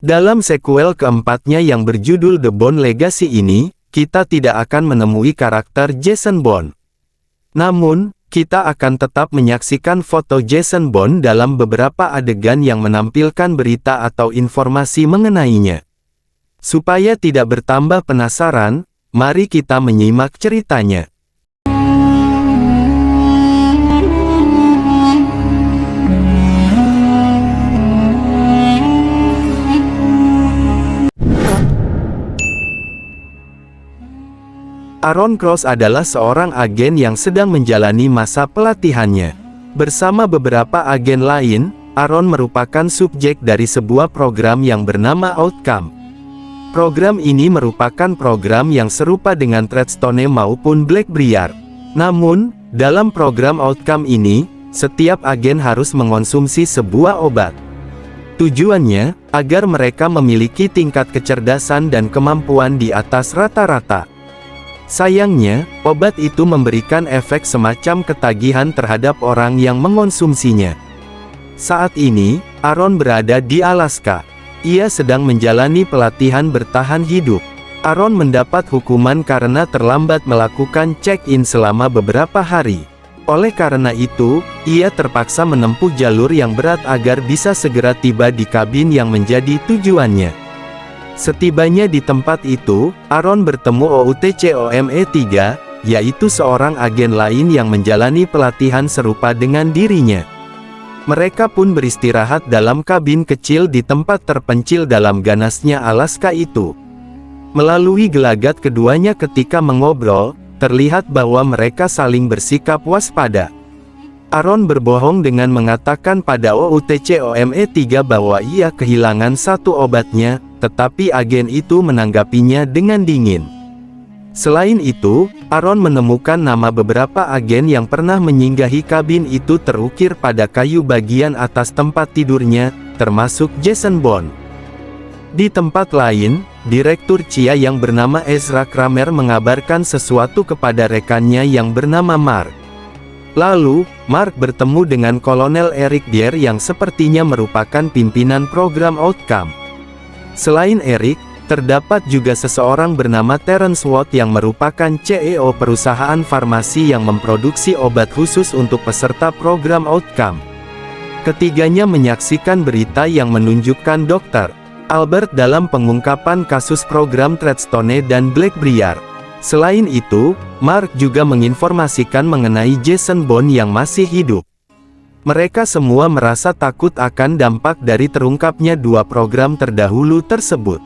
Dalam sequel keempatnya yang berjudul The Bourne Legacy ini, kita tidak akan menemui karakter Jason Bourne. Namun, kita akan tetap menyaksikan foto Jason Bourne dalam beberapa adegan yang menampilkan berita atau informasi mengenainya. Supaya tidak bertambah penasaran, mari kita menyimak ceritanya. Aaron Cross adalah seorang agen yang sedang menjalani masa pelatihannya. Bersama beberapa agen lain, Aaron merupakan subjek dari sebuah program yang bernama Outcome. Program ini merupakan program yang serupa dengan Treadstone maupun Blackbriar. Namun, dalam program Outcome ini, setiap agen harus mengonsumsi sebuah obat. Tujuannya, agar mereka memiliki tingkat kecerdasan dan kemampuan di atas rata-rata. Sayangnya, obat itu memberikan efek semacam ketagihan terhadap orang yang mengonsumsinya. Saat ini, Aaron berada di Alaska. Ia sedang menjalani pelatihan bertahan hidup. Aaron mendapat hukuman karena terlambat melakukan check-in selama beberapa hari. Oleh karena itu, ia terpaksa menempuh jalur yang berat agar bisa segera tiba di kabin yang menjadi tujuannya. Setibanya di tempat itu, Aaron bertemu OUTCOME-3, yaitu seorang agen lain yang menjalani pelatihan serupa dengan dirinya. Mereka pun beristirahat dalam kabin kecil di tempat terpencil dalam ganasnya Alaska itu. Melalui gelagat keduanya ketika mengobrol, terlihat bahwa mereka saling bersikap waspada. Aaron berbohong dengan mengatakan pada OUTCOME-3 bahwa ia kehilangan satu obatnya, tetapi agen itu menanggapinya dengan dingin. Selain itu, Aaron menemukan nama beberapa agen yang pernah menyinggahi kabin itu terukir pada kayu bagian atas tempat tidurnya, termasuk Jason Bourne. Di tempat lain, Direktur CIA yang bernama Ezra Kramer mengabarkan sesuatu kepada rekannya yang bernama Mark. Lalu, Mark bertemu dengan Kolonel Eric Dier yang sepertinya merupakan pimpinan program Outcome. Selain Eric, terdapat juga seseorang bernama Terence Watt yang merupakan CEO perusahaan farmasi yang memproduksi obat khusus untuk peserta program Outcome. Ketiganya menyaksikan berita yang menunjukkan Dr. Albert dalam pengungkapan kasus program Treadstone dan Blackbriar. Selain itu, Mark juga menginformasikan mengenai Jason Bourne yang masih hidup. Mereka semua merasa takut akan dampak dari terungkapnya dua program terdahulu tersebut.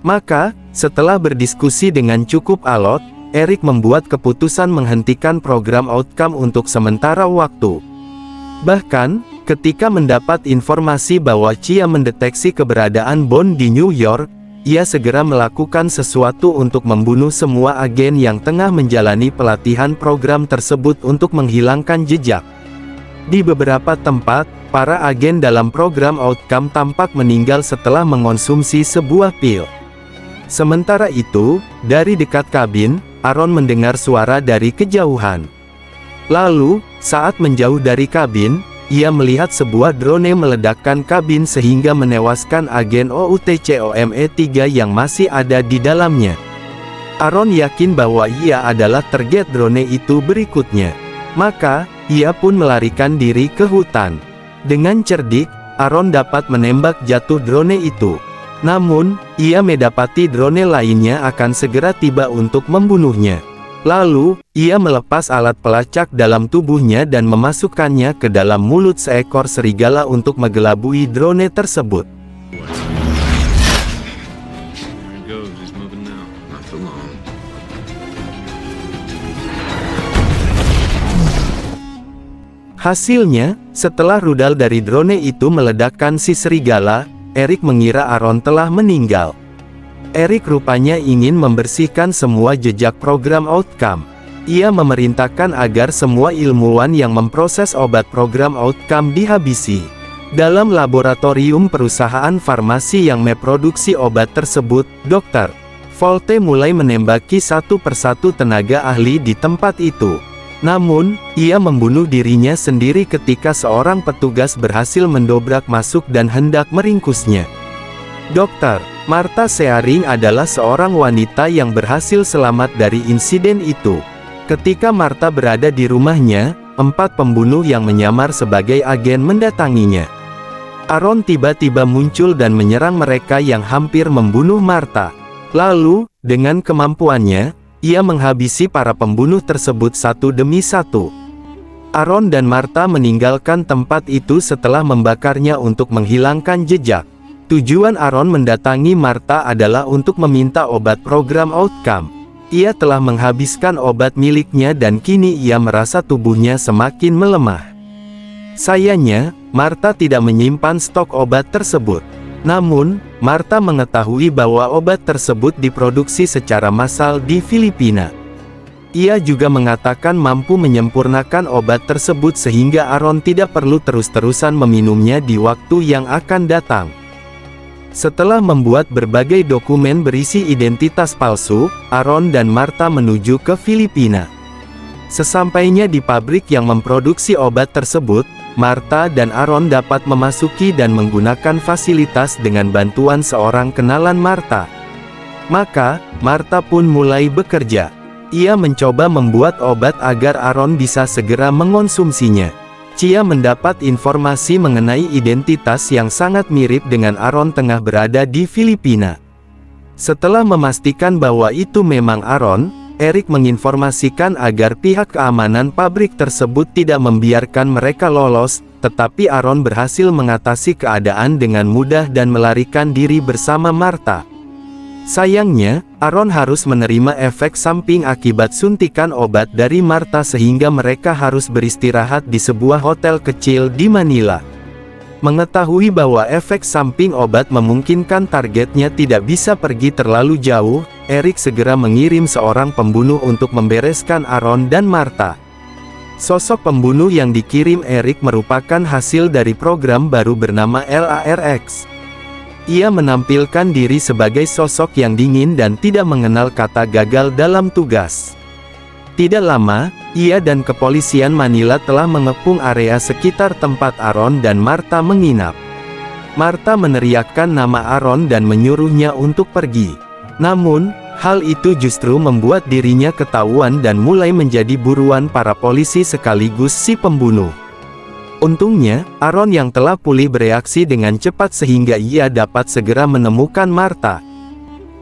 Maka, setelah berdiskusi dengan cukup alot, Eric membuat keputusan menghentikan program Outcome untuk sementara waktu. Bahkan, ketika mendapat informasi bahwa CIA mendeteksi keberadaan Bourne di New York, ia segera melakukan sesuatu untuk membunuh semua agen yang tengah menjalani pelatihan program tersebut untuk menghilangkan jejak. Di beberapa tempat, para agen dalam program Outcome tampak meninggal setelah mengonsumsi sebuah pil. Sementara itu, dari dekat kabin, Aaron mendengar suara dari kejauhan. Lalu, saat menjauh dari kabin, ia melihat sebuah drone meledakkan kabin sehingga menewaskan agen OUTCOME-3 yang masih ada di dalamnya. Aaron yakin bahwa ia adalah target drone itu berikutnya. Maka, ia pun melarikan diri ke hutan. Dengan cerdik, Aaron dapat menembak jatuh drone itu. Namun, ia mendapati drone lainnya akan segera tiba untuk membunuhnya. Lalu, ia melepas alat pelacak dalam tubuhnya dan memasukkannya ke dalam mulut seekor serigala untuk mengelabui drone tersebut. Hasilnya, setelah rudal dari drone itu meledakkan si serigala, Eric mengira Aaron telah meninggal. Eric rupanya ingin membersihkan semua jejak program Outcome. Ia memerintahkan agar semua ilmuwan yang memproses obat program Outcome dihabisi. Dalam laboratorium perusahaan farmasi yang memproduksi obat tersebut, Dr. Volte mulai menembaki satu persatu tenaga ahli di tempat itu. Namun, ia membunuh dirinya sendiri ketika seorang petugas berhasil mendobrak masuk dan hendak meringkusnya. Dokter, Martha Searing adalah seorang wanita yang berhasil selamat dari insiden itu. Ketika Martha berada di rumahnya, 4 pembunuh yang menyamar sebagai agen mendatanginya. Aaron tiba-tiba muncul dan menyerang mereka yang hampir membunuh Martha. Lalu, dengan kemampuannya, ia menghabisi para pembunuh tersebut satu demi satu. Aaron dan Martha meninggalkan tempat itu setelah membakarnya untuk menghilangkan jejak. Tujuan Aaron mendatangi Martha adalah untuk meminta obat program Outcome. Ia telah menghabiskan obat miliknya dan kini ia merasa tubuhnya semakin melemah. Sayangnya, Martha tidak menyimpan stok obat tersebut. Namun, Martha mengetahui bahwa obat tersebut diproduksi secara massal di Filipina. Ia juga mengatakan mampu menyempurnakan obat tersebut sehingga Aaron tidak perlu terus-terusan meminumnya di waktu yang akan datang. Setelah membuat berbagai dokumen berisi identitas palsu, Aaron dan Martha menuju ke Filipina. Sesampainya di pabrik yang memproduksi obat tersebut, Martha dan Aaron dapat memasuki dan menggunakan fasilitas dengan bantuan seorang kenalan Martha. Maka, Martha pun mulai bekerja. Ia mencoba membuat obat agar Aaron bisa segera mengonsumsinya. Chia mendapat informasi mengenai identitas yang sangat mirip dengan Aaron tengah berada di Filipina. Setelah memastikan bahwa itu memang Aaron, Eric menginformasikan agar pihak keamanan pabrik tersebut tidak membiarkan mereka lolos, tetapi Aaron berhasil mengatasi keadaan dengan mudah dan melarikan diri bersama Martha. Sayangnya, Aaron harus menerima efek samping akibat suntikan obat dari Martha sehingga mereka harus beristirahat di sebuah hotel kecil di Manila. Mengetahui bahwa efek samping obat memungkinkan targetnya tidak bisa pergi terlalu jauh, Eric segera mengirim seorang pembunuh untuk membereskan Aaron dan Martha. Sosok pembunuh yang dikirim Eric merupakan hasil dari program baru bernama LARX. Ia menampilkan diri sebagai sosok yang dingin dan tidak mengenal kata gagal dalam tugas. Tidak lama, ia dan kepolisian Manila telah mengepung area sekitar tempat Aaron dan Martha menginap. Martha meneriakkan nama Aaron dan menyuruhnya untuk pergi. Namun, hal itu justru membuat dirinya ketahuan dan mulai menjadi buruan para polisi sekaligus si pembunuh. Untungnya, Aaron yang telah pulih bereaksi dengan cepat sehingga ia dapat segera menemukan Martha.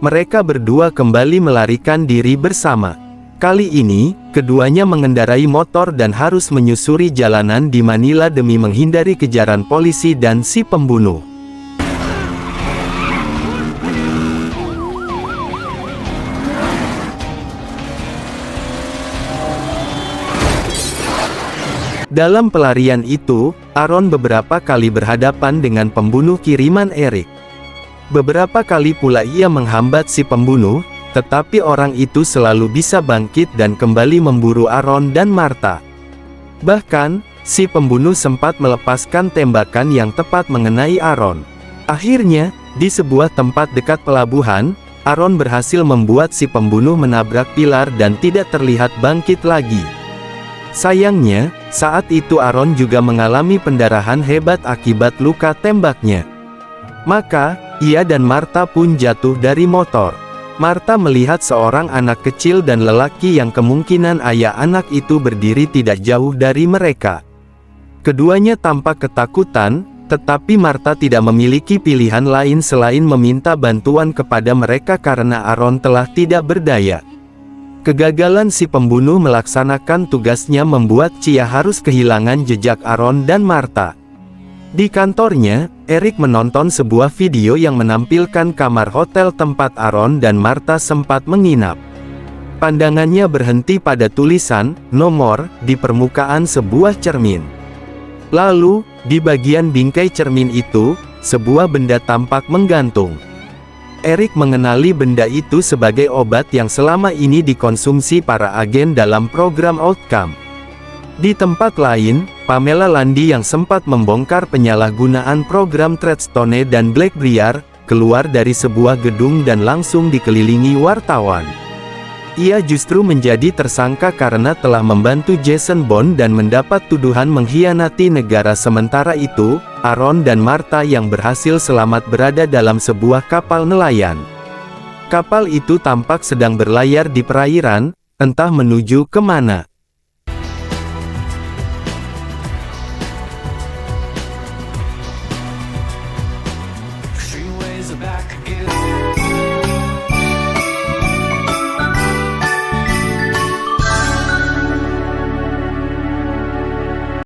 Mereka berdua kembali melarikan diri bersama. Kali ini, keduanya mengendarai motor dan harus menyusuri jalanan di Manila demi menghindari kejaran polisi dan si pembunuh. Dalam pelarian itu, Aaron beberapa kali berhadapan dengan pembunuh kiriman Eric. Beberapa kali pula ia menghambat si pembunuh, tetapi orang itu selalu bisa bangkit dan kembali memburu Aaron dan Martha. Bahkan, si pembunuh sempat melepaskan tembakan yang tepat mengenai Aaron. Akhirnya, di sebuah tempat dekat pelabuhan, Aaron berhasil membuat si pembunuh menabrak pilar dan tidak terlihat bangkit lagi. Sayangnya, saat itu Aaron juga mengalami pendarahan hebat akibat luka tembaknya. Maka, ia dan Martha pun jatuh dari motor. Martha melihat seorang anak kecil dan lelaki yang kemungkinan ayah anak itu berdiri tidak jauh dari mereka. Keduanya tampak ketakutan, tetapi Martha tidak memiliki pilihan lain selain meminta bantuan kepada mereka karena Aaron telah tidak berdaya. Kegagalan si pembunuh melaksanakan tugasnya membuat Chia harus kehilangan jejak Aaron dan Martha. Di kantornya, Eric menonton sebuah video yang menampilkan kamar hotel tempat Aaron dan Martha sempat menginap. Pandangannya berhenti pada tulisan "nomor" di permukaan sebuah cermin. Lalu, di bagian bingkai cermin itu, sebuah benda tampak menggantung. Eric mengenali benda itu sebagai obat yang selama ini dikonsumsi para agen dalam program Outcome. Di tempat lain, Pamela Landi yang sempat membongkar penyalahgunaan program Treadstone dan Blackbriar, keluar dari sebuah gedung dan langsung dikelilingi wartawan. Ia justru menjadi tersangka karena telah membantu Jason Bourne dan mendapat tuduhan mengkhianati negara. Sementara itu, Aaron dan Martha yang berhasil selamat berada dalam sebuah kapal nelayan. Kapal itu tampak sedang berlayar di perairan, entah menuju kemana. She weighs her back against